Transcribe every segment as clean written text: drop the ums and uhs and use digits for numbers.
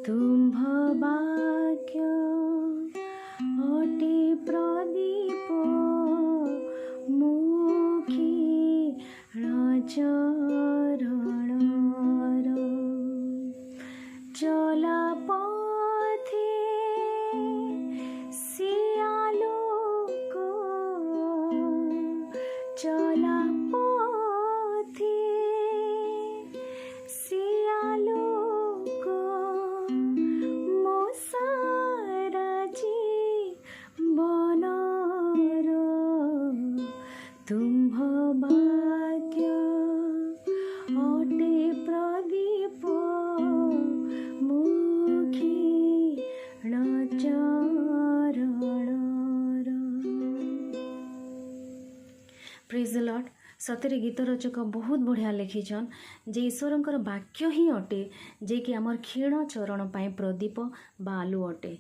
तुम्भ वाक्य अटे प्रदीप चरणर चला पथे से आलोक चला पथे से आलोक मो सारा जीवनर तुम्भ वाक्य अटे प्रदीप चरणर। Praise the lord. सतरे गीत रचक बहुत बढ़िया लिखिछन जे ईश्वरंकर वाक्य ही अटे जे कि आमर क्षीण चरण पाई प्रदीप बा आलू अटे।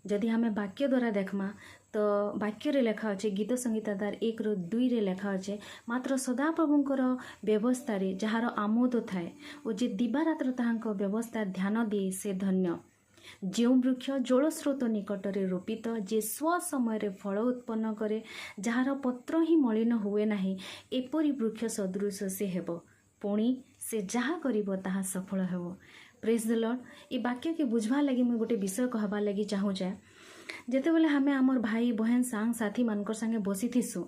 जदि हमें वाक्य द्वारा देखमा तो वाक्य रे लेखा अच्छे गीत संगीताधार 1-2 रे लेखा अच्छे मात्र सदाप्रभुंकर व्यवस्था रे जहार आमोद थाए और जे दिवारात्र ताहांको व्यवस्था ध्यान दिए से धन्य। जो वृक्ष जलस्रोत निकटरे रोपित जे स्व समय फल उत्पन्न करे जहार पत्र ही मलिन हुए नाही एपरी वृक्ष सदृश से हेब पुणी से जहा करिवो ताहा सफल हेब। Praise the Lord. ये वाक्य के बुझवा लगी मुझे गोटे विषय कहबा लगी चाहूचे जेते बेले हमें आमर भाई बहन सांग साथी मानकर संगे बसी थिसु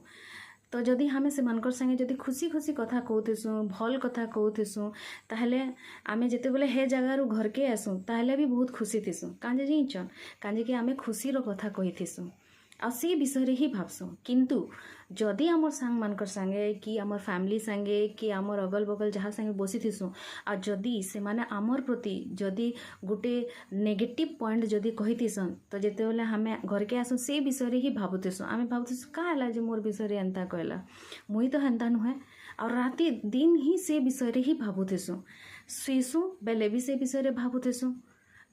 तो जदि हमें से मानकर संगे जदि खुशी खुशी कथा कहूथिसु भल कथा कहूथिसु ताहले आमे जेते बेले हे जगारू घर के आसु ताहले भी बहुत खुशी थिसु कांजे जिंचन कांजे कि आमे खुशी रो कथा कहिथिसु आ से विषय रे ही भाबसु। किंतु जदि आमर सांग मानकर संगे कि आमर फैमिली संगे कि आमर अगल बगल जहाँ संगे बसी थिसु आ जदि से माने आमर प्रति जदि गोटे नेगेटिव पॉइंट जदि कहिथिसन तो जेते बेले हमें घर के आसु से विषय रे ही भाबुथिसु आमे भाबुथिसु का हला जे मोर विषय रे एंता कहला मुई तो हेंता नुहे और राति दिन ही से विषय रे ही भाबुथिसु सुइसु बेले भी से विषय रे भाबुथिसु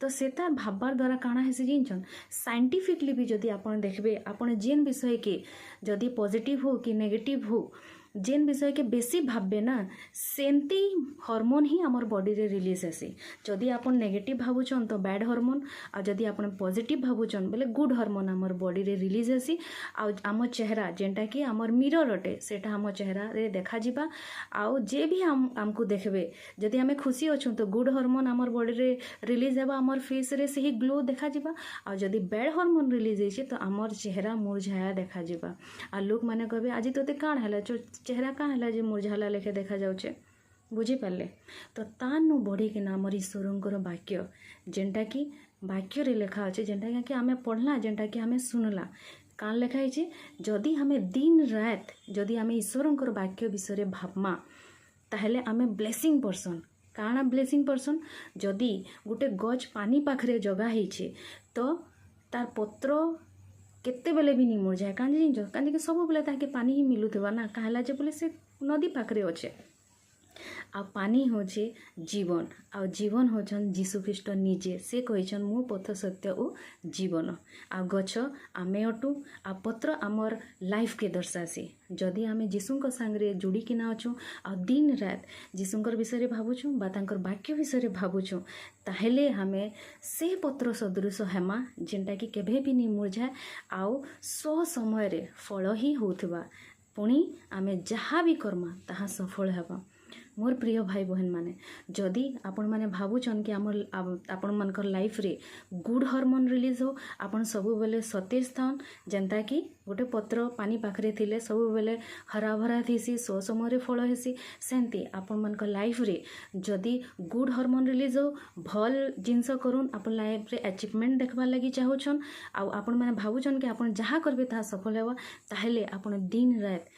तो सेता भाबार द्वारा काଣା हेसी जिनछन साइंटिफिकली भी जदि आपण देखबे आपण जेन विषय के जदि पॉजिटिव हो कि नेगेटिव हो जेन विषय के बेसी भाबबे ना सेंती हार्मोन ही आमर बॉडी रे रिलीज हेसी। जदि आपण नेगेटिव भाबुछन तो बैड हार्मोन आ जदि आपण पॉजिटिव भाबुछन बेले गुड हार्मोन आमर बॉडी रे रिलीज हेसी आ आम चेहरा जेंटा कि आमर मिरर अटे सेटा आम चेहरा रे देखा जिबा आ जे भी हमको देखबे जदि आमे खुशी अछु तो गुड हार्मोन आमर बॉडी रे रिलीज हेबा आमर फेस रे सही ग्लो देखा जिबा आ जदि बैड हार्मोन रिलीज हेछि तो आमर चेहरा मुरझाया देखा जिबा आ लोक माने कहबे आज तोते काण हला चेहरा का हला जे मुरझाला लेखे देखा जाउचे बुझी पाले तो तानु बढ़ी कि आमर ईश्वरंकर वाक्य जेंटा कि वाक्य रे लेखा अच्छे जेंटा कि आमे पढ़ला जेंटा कि आमे सुनला कान लेखा है जदि हमें दिन रात जदि आमे ईश्वरंकर वाक्य विषय भाबमा ताहले आमे ब्लेसिंग पर्सन काना ब्लेसिंग पर्सन जदि गोटे गज पानी पाखरे जगा है तो तार पत्र केते बेले भी नहीं मुरझाए कांजे जिंज कांजे कि सब बेले ताके पानी ही मिलुथबा ना कहला जे बोले से नदी पाखरे अच्छे आ पानी होचे जीवन आ जीवन होचन जीशु ख्रीष्ट निजे से कहिछन मु पथ सत्य ओ जीवन आ गछ आमे अटू आ पत्र आमर लाइफ के दर्शासी जदि आमे जीशुंक संगे जोड़ी किना अछु आ दिन रात जीशुंकर विषय रे भाबुछु बा तांकर वाक्य विषय रे भाबुछु ताहेले हमें से पत्र सदृश हेमा जेंटा कि केभे भी नहीं मुरझाए आउ सो समय रे फल ही होथबा पुणी आमे जहाँ भी कर्मा ताहा सफल हेबा। मोर प्रिय भाई बहन माने जदि आपण माने भाबुचन कि आमर आपण मानकर लाइफ रे गुड हार्मोन रिलीज हो आपण सबु बेले सतेज थान जेंता कि गोटे पत्र पानी पाखरे थिले सबु बेले हरा भरा थीसी सो समय रे फल हेसी सेंती आपण मानकर लाइफ रे जदि गुड हार्मोन रिलीज हो भल जिंस करून आपण लाइफ रे अचीवमेंट देखबा लागि चाहूछन आ आपण माने भाबुचन कि आपण जहाँ करबे ता सफल हेबा ताहेले आपण दिन रात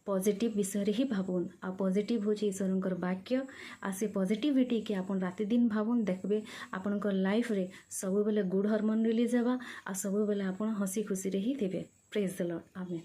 पॉजिटिव विषय रे ही भाबुन आ पॉजिटिव हो ईश्वरंकर वाक्य आ से पॉजिटिविटी के आपण राति दिन भाबुन देखबे आपनकर लाइफ रे सब बेले गुड हार्मोन रिलीज हेबा आ सब बेले आपण हसी खुशी रे ही थिबे। Praise the lord amen.